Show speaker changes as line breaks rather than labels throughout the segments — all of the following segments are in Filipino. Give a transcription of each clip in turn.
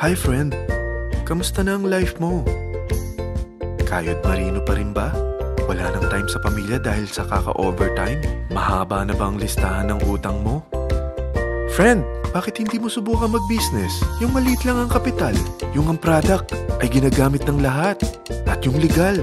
Hi friend, kamusta na ang life mo? Kayod marino pa rin ba? Wala nang time sa pamilya dahil sa kaka-overtime? Mahaba na ba ang listahan ng utang mo? Friend, bakit hindi mo subukan mag-business? Yung maliit lang ang kapital, yung ang product ay ginagamit ng lahat, at yung legal,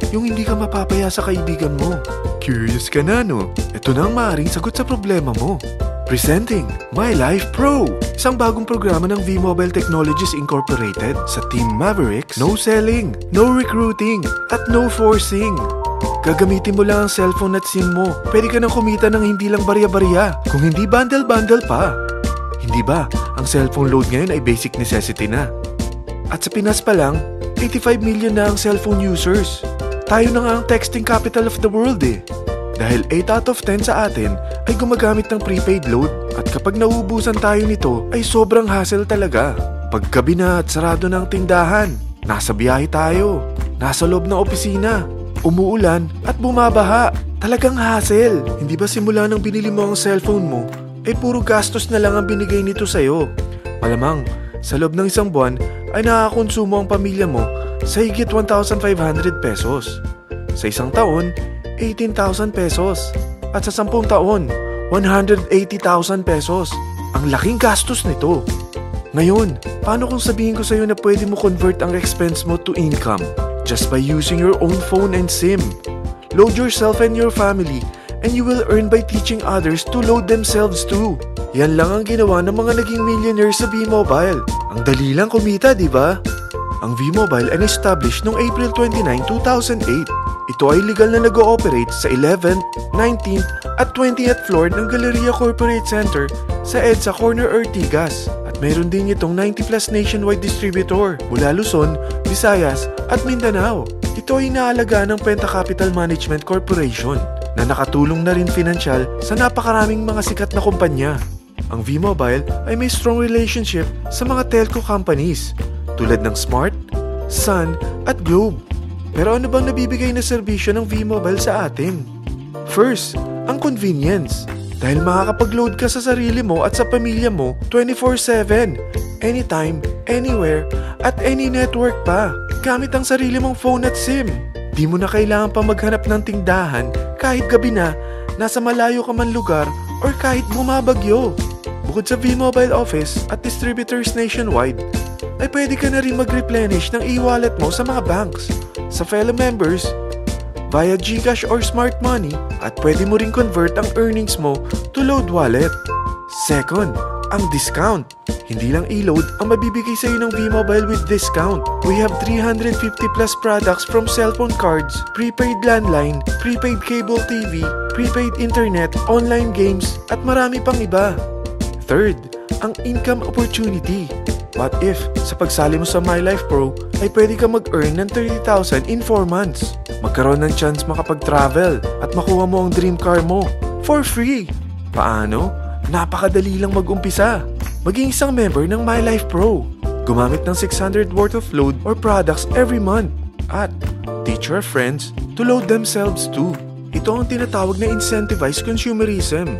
yung hindi ka mapapaya sa kaibigan mo. Curious ka na, no? Ito na ang maaaring sagot sa problema mo. Presenting My Life Pro, isang bagong programa ng V-Mobile Technologies Incorporated sa Team Mavericks. No selling, no recruiting, at no forcing. Gagamitin mo lang ang cellphone at SIM mo. Pwede ka nang kumita ng hindi lang barya-barya, kung hindi bundle-bundle pa. Hindi ba, ang cellphone load ngayon ay basic necessity na. At sa Pinas pa lang, 85 million na ang cellphone users. Tayo na nga ang texting capital of the world eh. Dahil 8 out of 10 sa atin ay gumagamit ng prepaid load, at kapag nauubusan tayo nito ay sobrang hassle talaga. Paggabi na at sarado ng tindahan, nasa biyahe tayo, nasa loob ng opisina, umuulan at bumabaha. Talagang hassle. Hindi ba simula nang binili mo ang cellphone mo ay puro gastos na lang ang binigay nito sa'yo? Malamang sa loob ng isang buwan ay nakakakonsumo ang pamilya mo sa higit 1,500 pesos. Sa isang taon, 18,000 pesos. At sa 10 taon, 180,000 pesos. Ang laking gastos nito. Ngayon, paano kung sabihin ko sa'yo na pwede mo convert ang expense mo to income just by using your own phone and SIM? Load yourself and your family, and you will earn by teaching others to load themselves too. Yan lang ang ginawa ng mga naging millionaires sa V-Mobile. Ang dali lang kumita, di ba? Ang V-Mobile ay established noong April 29, 2008. Ito ay legal na nag-ooperate sa 11th, 19th at 20th floor ng Galleria Corporate Center sa EDSA Corner Ortigas. At mayroon din itong 90 plus nationwide distributor mula Luzon, Visayas at Mindanao. Ito ay inaalagaan ng Penta Capital Management Corporation na nakatulong na rin pinansyal sa napakaraming mga sikat na kumpanya. Ang V-Mobile ay may strong relationship sa mga telco companies tulad ng Smart, Sun at Globe. Pero ano bang nabibigay na serbisyo ng V-Mobile sa atin? First, ang convenience. Dahil makakapag-load ka sa sarili mo at sa pamilya mo 24/7, anytime, anywhere, at any network pa. Gamit ang sarili mong phone at SIM. Di mo na kailangan pa maghanap ng tindahan kahit gabi na, nasa malayo ka man lugar, or kahit bumabagyo. Bukod sa V-Mobile office at distributors nationwide, ay pwede ka na rin mag-replenish ng e-wallet mo sa mga banks, sa fellow members, via GCash or Smart Money, at pwede mo rin convert ang earnings mo to load wallet. Second, ang discount. Hindi lang e-load ang mabibigay sa iyo ng V-Mobile with discount. We have 350 plus products from cellphone cards, prepaid landline, prepaid cable TV, prepaid internet, online games, at marami pang iba. Third, ang income opportunity. What if, sa pagsali mo sa My Life Pro, ay pwede ka mag-earn ng 30,000 in 4 months? Magkaroon ng chance makapag-travel at makuha mo ang dream car mo for free. Paano? Napakadali lang mag-umpisa. Maging isang member ng My Life Pro. Gumamit ng 600 worth of load or products every month. At teach your friends to load themselves too. Ito ang tinatawag na incentivized consumerism.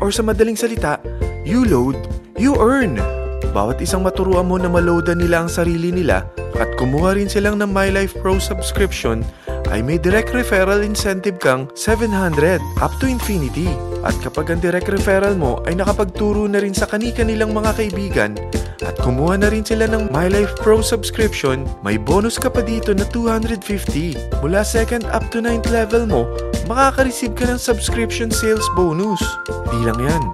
Or sa madaling salita, you load, you earn. Bawat isang maturuan mo na maloadan nila ang sarili nila at kumuha rin silang ng My Life Pro subscription, ay may direct referral incentive kang 700 up to infinity. At kapag ang direct referral mo ay nakapagturo na rin sa kani-kanilang mga kaibigan at kumuha na rin sila ng My Life Pro subscription, may bonus ka pa dito na 250. Mula 2nd up to 9th level mo, makaka-receive ka ng subscription sales bonus. Di lang yan.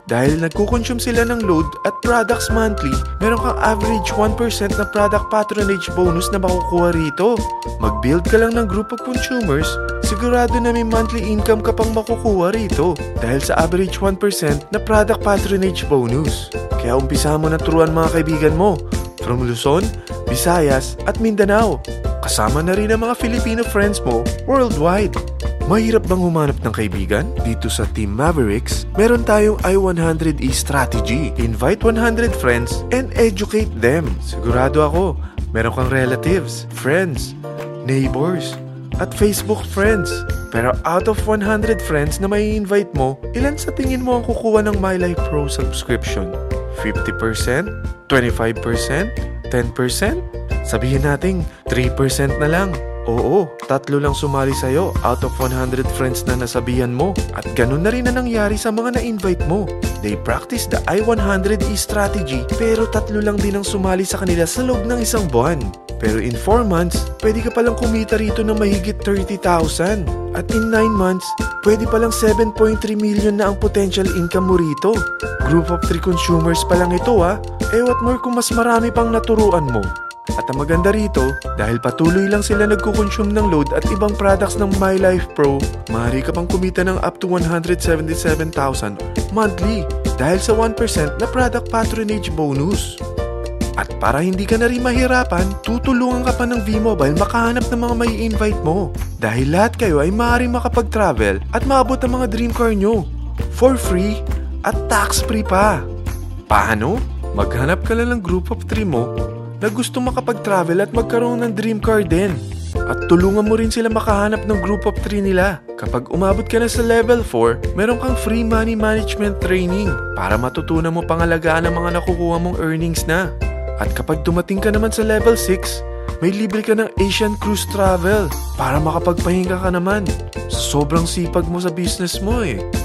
Dahil nagkukonsume sila ng load at products monthly, meron kang average 1% na product patronage bonus na makukuha rito. Mag-build ka lang ng group of consumers, sigurado na may monthly income ka pang makukuha rito dahil sa average 1% na product patronage bonus. Kaya umpisa mo na turuan mga kaibigan mo from Luzon, Visayas at Mindanao. Kasama na rin ang mga Filipino friends mo worldwide. Mahirap bang humanap ng kaibigan? Dito sa Team Mavericks, meron tayong I100E strategy. Invite 100 friends and educate them. Sigurado ako, meron kang relatives, friends, neighbors, at Facebook friends. Pero out of 100 friends na may invite mo, ilan sa tingin mo ang kukuha ng My Life Pro subscription? 50%? 25%? 10%? Sabihin natin 3% na lang. Oo, 3 lang sumali sa'yo out of 100 friends na nasabihan mo. At ganun na rin na nangyari sa mga na-invite mo. They practice the I-100E strategy pero 3 lang din ang sumali sa kanila sa loob ng isang buwan. Pero in 4 months, pwede ka palang kumita rito ng mahigit 30,000. At in 9 months, pwede palang 7.3 million na ang potential income mo rito. Group of 3 consumers pa lang ito what more kung mas marami pang naturuan mo. At ang maganda rito, dahil patuloy lang sila nagkukonsume ng load at ibang products ng MyLife Pro, maaari ka pang kumita ng up to 177,000 monthly dahil sa 1% na product patronage bonus. At para hindi ka na rin mahirapan, tutulungan ka pa ng V-Mobile makahanap ng mga may invite mo. Dahil lahat kayo ay maaaring makapag-travel at maabot ang mga dream car nyo for free at tax-free pa. Paano? Maghanap ka lang ng group of 3 mo na gusto makapag-travel at magkaroon ng dream car din. At tulungan mo rin sila makahanap ng group of 3 nila. Kapag umabot ka na sa level 4, meron kang free money management training para matutunan mo pangalagaan ang mga nakukuha mong earnings na. At kapag dumating ka naman sa level 6, may libre ka ng Asian Cruise Travel para makapagpahinga ka naman. Sobrang sipag mo sa business mo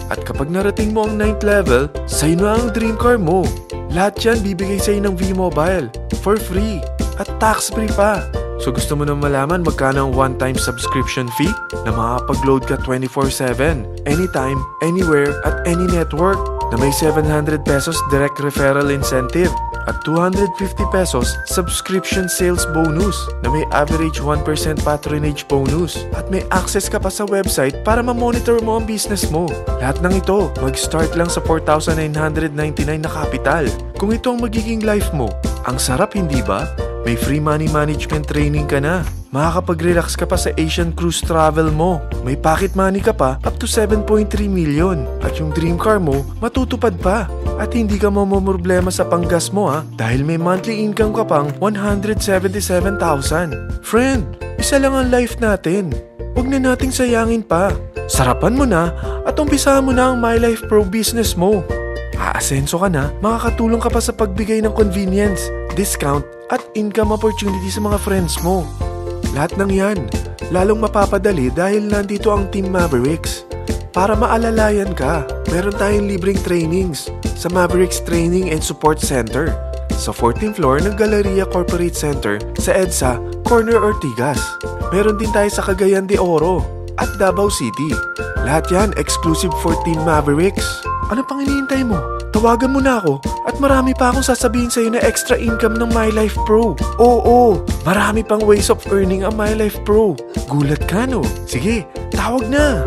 At kapag narating mo ang 9th level, sa'yo na ang dream car mo. Lahat yan bibigay sa'yo ng V-Mobile for free at tax-free pa. So gusto mo na malaman magkano ang one-time subscription fee na makakapag-load ka 24/7, anytime, anywhere, at any network na may 700 pesos direct referral incentive at 250 pesos subscription sales bonus na may average 1% patronage bonus at may access ka pa sa website para ma-monitor mo ang business mo. Lahat ng ito mag-start lang sa 4,999 na capital. Kung ito ang magiging life mo, ang sarap hindi ba? May free money management training ka na. Makakapag-relax ka pa sa Asian Cruise Travel mo. May pocket money ka pa up to 7.3 million. At yung dream car mo, matutupad pa. At hindi ka mamomroblema sa panggas mo dahil may monthly income ka pang 177,000. Friend, isa lang ang life natin. Huwag na nating sayangin pa. Sarapan mo na at umpisahan mo na ang MyLife Pro business mo. Aasenso ka na, makakatulong ka pa sa pagbigay ng convenience, discount, at income opportunity sa mga friends mo. Lahat ng yan, lalong mapapadali dahil nandito ang Team Mavericks. Para maalalayan ka, meron tayong libreng trainings sa Mavericks Training and Support Center sa 14th floor ng Galleria Corporate Center sa EDSA, Corner Ortigas. Meron din tayo sa Cagayan de Oro at Davao City. Lahat yan exclusive for Team Mavericks. Ano pang hinihintay mo? Tawagan mo na ako at marami pa akong sasabihin sa'yo na extra income ng MyLife Pro. Oo, marami pang ways of earning ang MyLife Pro. Gulat ka no? Sige, tawag na!